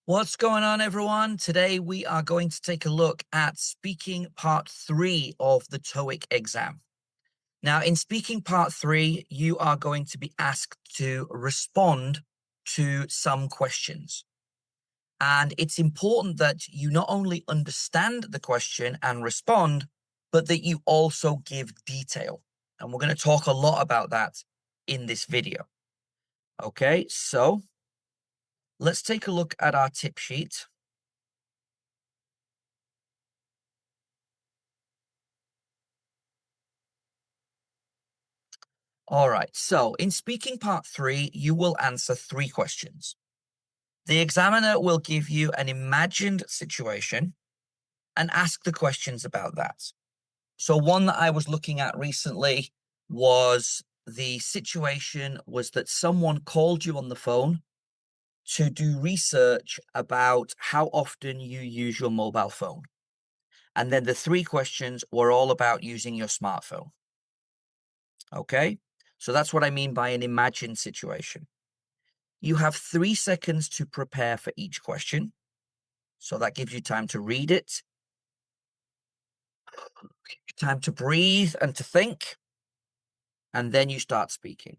What's going on, everyone? Today we are going to take a look at speaking part 3 of the TOEIC exam. Now, in speaking part 3, you are going to be asked to respond to some questions. And it's important that you not only understand the question and respond, but that you also give detail. And we're going to talk a lot about that in this video. Okay, so let's take a look at our tip sheet. All right, so in speaking part 3, you will answer 3 questions. The examiner will give you an imagined situation and ask the questions about that. So one that I was looking at recently was the situation was that someone called you on the phone to do research about how often you use your mobile phone. And then the 3 questions were all about using your smartphone. Okay? So that's what I mean by an imagined situation. You have 3 seconds to prepare for each question. So that gives you time to read it, time to breathe and to think, and then you start speaking.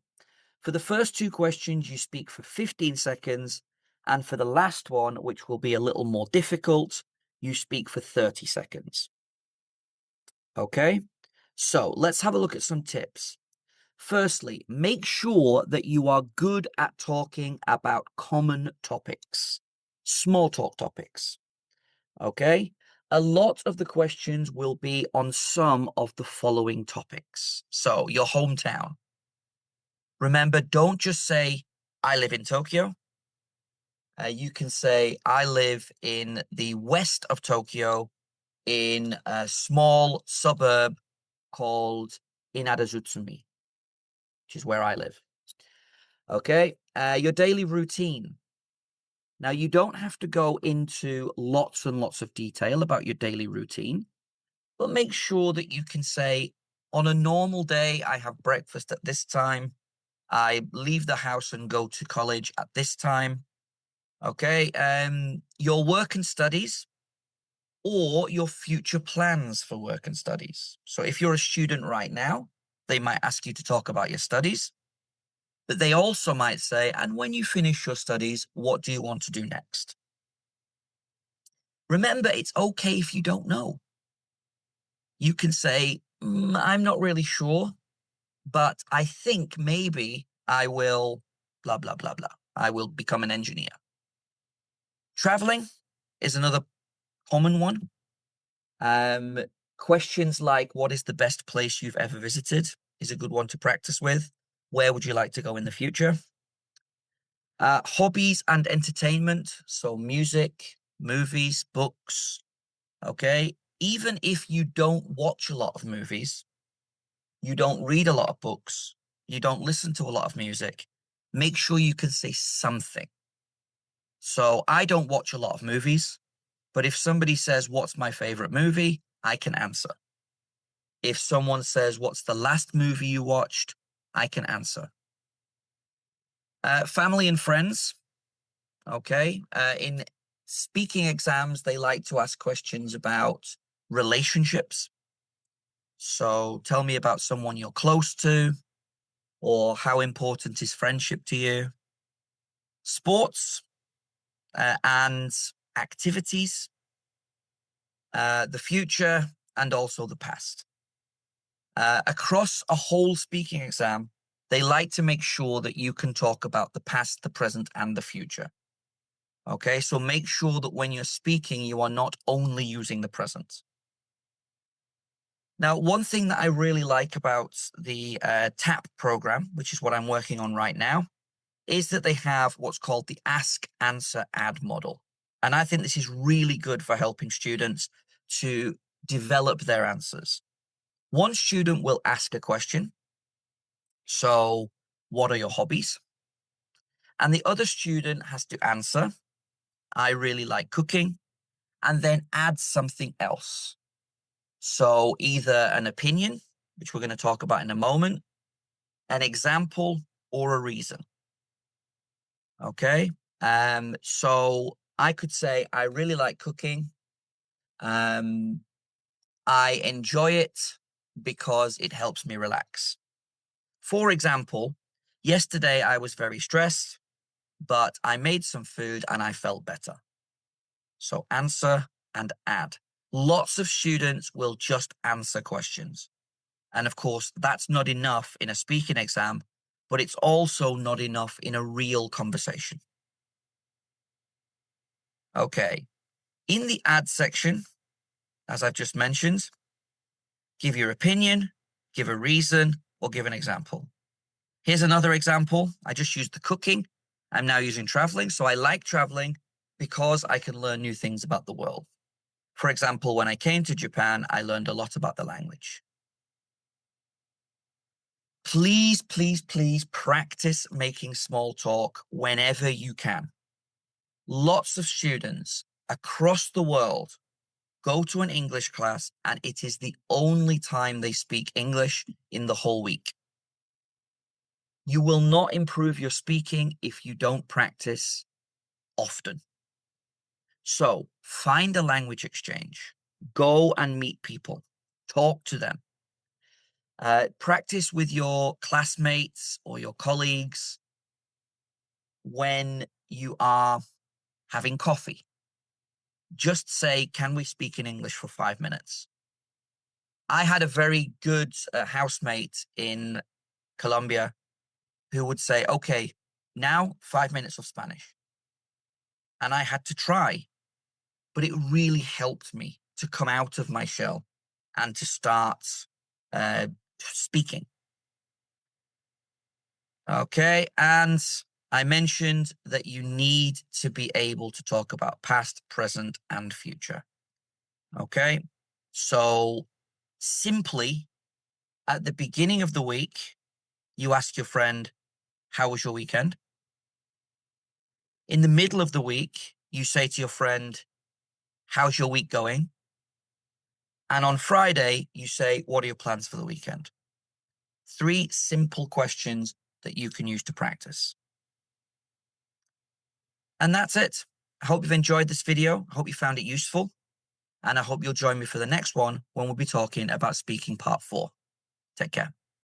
For the first 2 questions, you speak for 15 seconds, and for the last one, which will be a little more difficult, you speak for 30 seconds. Okay? So let's have a look at some tips. Firstly, make sure that you are good at talking about common topics, small talk topics. Okay? A lot of the questions will be on some of the following topics. So, your hometown. Remember, don't just say, I live in Tokyo. You can say, I live in the west of Tokyo in a small suburb called Inadazutsumi, which is where I live. Okay? Your daily routine. Now, you don't have to go into lots and lots of detail about your daily routine, but make sure that you can say, on a normal day, I have breakfast at this time. I leave the house and go to college at this time. Okay. Your work and studies or your future plans for work and studies. So if you're a student right now, they might ask you to talk about your studies, but they also might say, and when you finish your studies, what do you want to do next? Remember, it's okay if you don't know. You can say, I'm not really sure, but I think maybe I will blah, blah, blah, blah. I will become an engineer. Traveling is another common one. Questions like, what is the best place you've ever visited is a good one to practice with. Where would you like to go in the future? Hobbies and entertainment. So music, movies, books. Okay. Even if you don't watch a lot of movies, you don't read a lot of books, you don't listen to a lot of music, make sure you can say something. So I don't watch a lot of movies, but if somebody says, what's my favorite movie? I can answer. If someone says, what's the last movie you watched? I can answer. Family and friends. Okay. In speaking exams, they like to ask questions about relationships. So tell me about someone you're close to, or how important is friendship to you? Sports and activities, the future, and also the past. Across a whole speaking exam, they like to make sure that you can talk about the past, the present, and the future. Okay, so make sure that when you're speaking, you are not only using the present. Now, one thing that I really like about the TAP program, which is what I'm working on right now, is that they have what's called the Ask, Answer, Add model. And I think this is really good for helping students to develop their answers. One student will ask a question. So, what are your hobbies? And the other student has to answer, I really like cooking, and then add something else. So, either an opinion, which we're going to talk about in a moment, an example, or a reason. Okay. So I could say, I really like cooking. Um, I enjoy it because it helps me relax. For example, yesterday I was very stressed, but I made some food and I felt better. So answer and add. Lots of students will just answer questions. And of course, that's not enough in a speaking exam, but it's also not enough in a real conversation. Okay. In the add section, as I've just mentioned, give your opinion, give a reason, or give an example. Here's another example. I just used the cooking. I'm now using traveling. So I like traveling because I can learn new things about the world. For example, when I came to Japan, I learned a lot about the language. Please, please, please practice making small talk whenever you can. Lots of students across the world go to an English class and it is the only time they speak English in the whole week. You will not improve your speaking if you don't practice often. So find a language exchange, go and meet people, talk to them. Practice with your classmates or your colleagues when you are having coffee. Just say, can we speak in English for 5 minutes? I had a very good housemate in Colombia who would say, okay, now 5 minutes of Spanish. And I had to try, but it really helped me to come out of my shell and to start speaking. Okay. And I mentioned that you need to be able to talk about past, present, and future. Okay. So simply at the beginning of the week, you ask your friend, how was your weekend? In the middle of the week, you say to your friend, how's your week going? And on Friday, you say, what are your plans for the weekend? 3 simple questions that you can use to practice. And that's it. I hope you've enjoyed this video. I hope you found it useful. And I hope you'll join me for the next one when we'll be talking about speaking part 4. Take care.